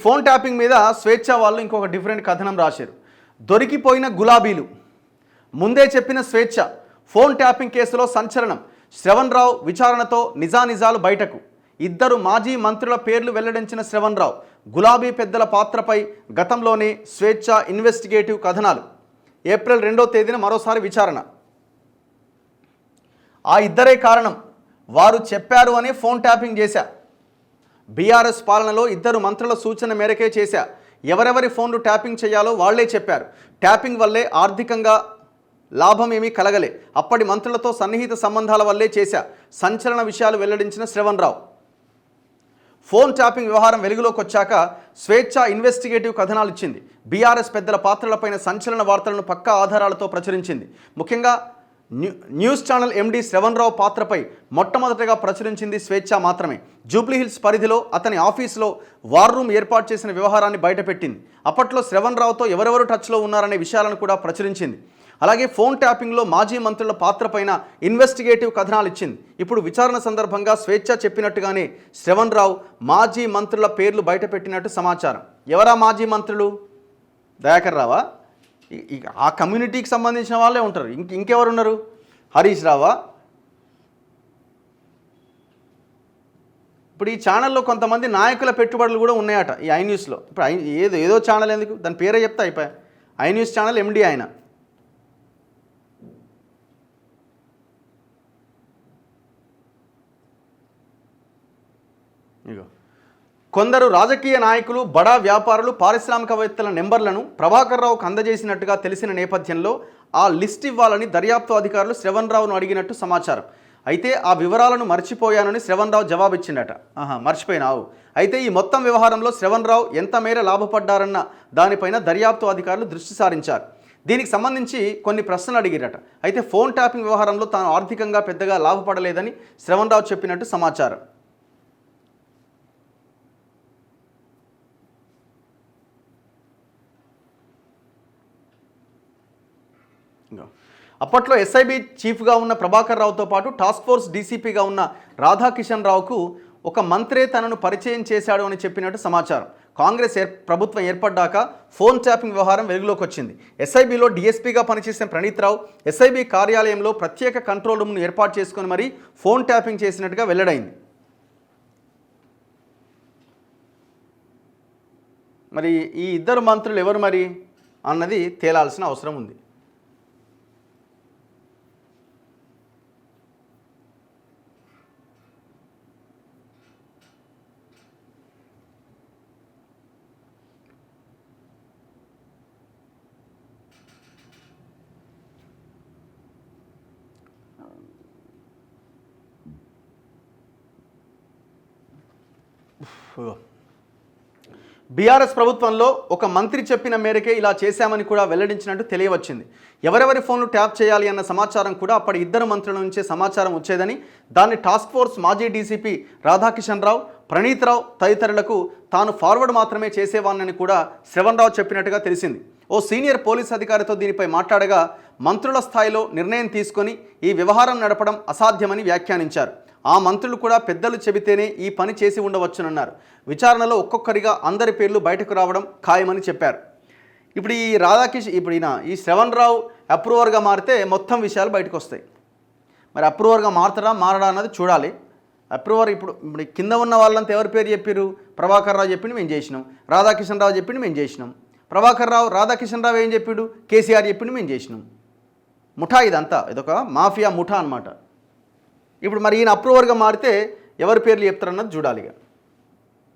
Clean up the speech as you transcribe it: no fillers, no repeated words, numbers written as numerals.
Phone tapping మీద స్వేచ్ఛ వాళ్ళు ఇంకొక డిఫరెంట్ కథనం రాశారు. దొరికిపోయిన గులాబీలు, ముందే చెప్పిన స్వేచ్ఛ, ఫోన్ ట్యాపింగ్ కేసులో సంచలనం, శ్రవణ్ రావు విచారణతో నిజానిజాలు బయటకు. ఇద్దరు మాజీ మంత్రుల పేర్లు వెల్లడించిన శ్రవణ్ రావు, గులాబీ పెద్దల పాత్రపై గతంలోనే స్వేచ్ఛ ఇన్వెస్టిగేటివ్ కథనాలు. ఏప్రిల్ 2వ తేదీన మరోసారి విచారణ. ఆ ఇద్దరే కారణం, వారు చెప్పారు అని ఫోన్ ట్యాపింగ్ చేశా. బీఆర్ఎస్ పాలనలో ఇద్దరు మంత్రుల సూచన మేరకే చేశా. ఎవరెవరి ఫోన్లు ట్యాపింగ్ చేయాలో వాళ్లే చెప్పారు. ట్యాపింగ్ వల్లే ఆర్థికంగా లాభం ఏమీ కలగలే. అప్పటి మంత్రులతో సన్నిహిత సంబంధాల వల్లే చేశా. సంచలన విషయాలు వెల్లడించిన శ్రవణ్ రావు. ఫోన్ ట్యాపింగ్ వ్యవహారం వెలుగులోకి వచ్చాక స్వేచ్ఛ ఇన్వెస్టిగేటివ్ కథనాలు ఇచ్చింది. బీఆర్ఎస్ పెద్దల పాత్రలపైన సంచలన వార్తలను పక్కా ఆధారాలతో ప్రచురించింది. ముఖ్యంగా న్యూస్ ఛానల్ ఎండీ శ్రవణ్ రావు పాత్రపై మొట్టమొదటగా ప్రచురించింది స్వేచ్ఛ మాత్రమే. జూబ్లీహిల్స్ పరిధిలో అతని ఆఫీసులో వార్ రూమ్ ఏర్పాటు చేసిన వ్యవహారాన్ని బయటపెట్టింది. అప్పట్లో శ్రవణ్ రావుతో ఎవరెవరు టచ్లో ఉన్నారనే విషయాలను కూడా ప్రచురించింది. అలాగే ఫోన్ ట్యాపింగ్లో మాజీ మంత్రుల పాత్రపైన ఇన్వెస్టిగేటివ్ కథనాలు ఇచ్చింది. ఇప్పుడు విచారణ సందర్భంగా స్వేచ్ఛ చెప్పినట్టుగానే శ్రవణ్ రావు మాజీ మంత్రుల పేర్లు బయటపెట్టినట్టు సమాచారం. ఎవరా మాజీ మంత్రులు? దయాకర్ రావా? ఆ కమ్యూనిటీకి సంబంధించిన వాళ్ళే ఉంటారు. ఇంకెవరు ఉన్నారు? హరీష్ రావా? ఇప్పుడు ఈ ఛానల్లో కొంతమంది నాయకుల పెట్టుబడులు కూడా ఉన్నాయట ఈ ఐ న్యూస్లో. ఇప్పుడు ఏదో ఛానల్ ఎందుకు, దాని పేరే చెప్తా అయిపోయా. ఐ న్యూస్ ఛానల్ ఎండీ ఆయన. కొందరు రాజకీయ నాయకులు, బడా వ్యాపారులు, పారిశ్రామికవేత్తల నెంబర్లను ప్రభాకర్ రావుకు అందజేసినట్టుగా తెలిసిన నేపథ్యంలో ఆ లిస్ట్ ఇవ్వాలని దర్యాప్తు అధికారులు శ్రవణ్ రావును అడిగినట్టు సమాచారం. అయితే ఆ వివరాలను మర్చిపోయానని శ్రవణ్ రావు జవాబిచ్చిండట. మర్చిపోయినావు. అయితే ఈ మొత్తం వ్యవహారంలో శ్రవణ్ రావు ఎంత మేర లాభపడ్డారన్న దానిపైన దర్యాప్తు అధికారులు దృష్టి సారించారు. దీనికి సంబంధించి కొన్ని ప్రశ్నలు అడిగిరట. అయితే ఫోన్ ట్యాపింగ్ వ్యవహారంలో తాను ఆర్థికంగా పెద్దగా లాభపడలేదని శ్రవణ్ రావు చెప్పినట్టు సమాచారం. అప్పట్లో ఎస్ఐబి చీఫ్గా ఉన్న ప్రభాకర్ రావుతో పాటు టాస్క్ ఫోర్స్ డీసీపీగా ఉన్న రాధాకిషన్ రావుకు ఒక మంత్రే తనను పరిచయం చేశాడు అని చెప్పినట్టు సమాచారం. కాంగ్రెస్ ప్రభుత్వం ఏర్పడ్డాక ఫోన్ ట్యాపింగ్ వ్యవహారం వెలుగులోకి వచ్చింది. ఎస్ఐబిలో డీఎస్పీగా పనిచేసిన ప్రణీత్ రావు ఎస్ఐబి కార్యాలయంలో ప్రత్యేక కంట్రోల్ రూమ్ను ఏర్పాటు చేసుకుని మరీ ఫోన్ ట్యాపింగ్ చేసినట్టుగా వెల్లడైంది. మరి ఈ ఇద్దరు మంత్రులు ఎవరు మరి అన్నది తేలాల్సిన అవసరం ఉంది. బీఆర్ఎస్ ప్రభుత్వంలో ఒక మంత్రి చెప్పిన మేరకే ఇలా చేశామని కూడా వెల్లడించినట్టు తెలియవచ్చింది. ఎవరెవరి ఫోన్లు ట్యాప్ చేయాలి అన్న సమాచారం కూడా అప్పటి ఇద్దరు మంత్రుల నుంచే సమాచారం వచ్చేదని, దాన్ని టాస్క్ ఫోర్స్ మాజీ డీసీపీ రాధాకిషన్ రావు, ప్రణీత్ రావు తదితరులకు తాను ఫార్వర్డ్ మాత్రమే చేసేవాన్నని కూడా శ్రవణ్ రావు చెప్పినట్టుగా తెలిసింది. ఓ సీనియర్ పోలీస్ అధికారితో దీనిపై మాట్లాడగా మంత్రుల స్థాయిలో నిర్ణయం తీసుకొని ఈ వ్యవహారం నడపడం అసాధ్యమని వ్యాఖ్యానించారు. ఆ మంత్రులు కూడా పెద్దలు చెబితేనే ఈ పని చేసి ఉండవచ్చునన్నారు. విచారణలో ఒక్కొక్కరిగా అందరి పేర్లు బయటకు రావడం ఖాయమని చెప్పారు. ఇప్పుడు ఈ శ్రవణ్ రావు అప్రూవర్గా మారితే మొత్తం విషయాలు బయటకు వస్తాయి. మరి అప్రూవర్గా మారడా అన్నది చూడాలి. అప్రూవర్ ఇప్పుడు కింద ఉన్న వాళ్ళంతా ఎవరి పేరు చెప్పారు? ప్రభాకర్ రావు చెప్పింది మేము చేసినాం, రాధాకిషన్ రావు చెప్పింది మేము చేసినాం. ప్రభాకర్ రావు రాధాకిషన్ రావు ఏం చెప్పాడు? కేసీఆర్ చెప్పింది మేము చేసినాం. ముఠా ఇదంతా, ఇదొక మాఫియా ముఠా అన్నమాట. ఇప్పుడు మరి ఈయన అప్రూవర్గా మారితే ఎవరి పేర్లు చెప్తారన్నది చూడాలి.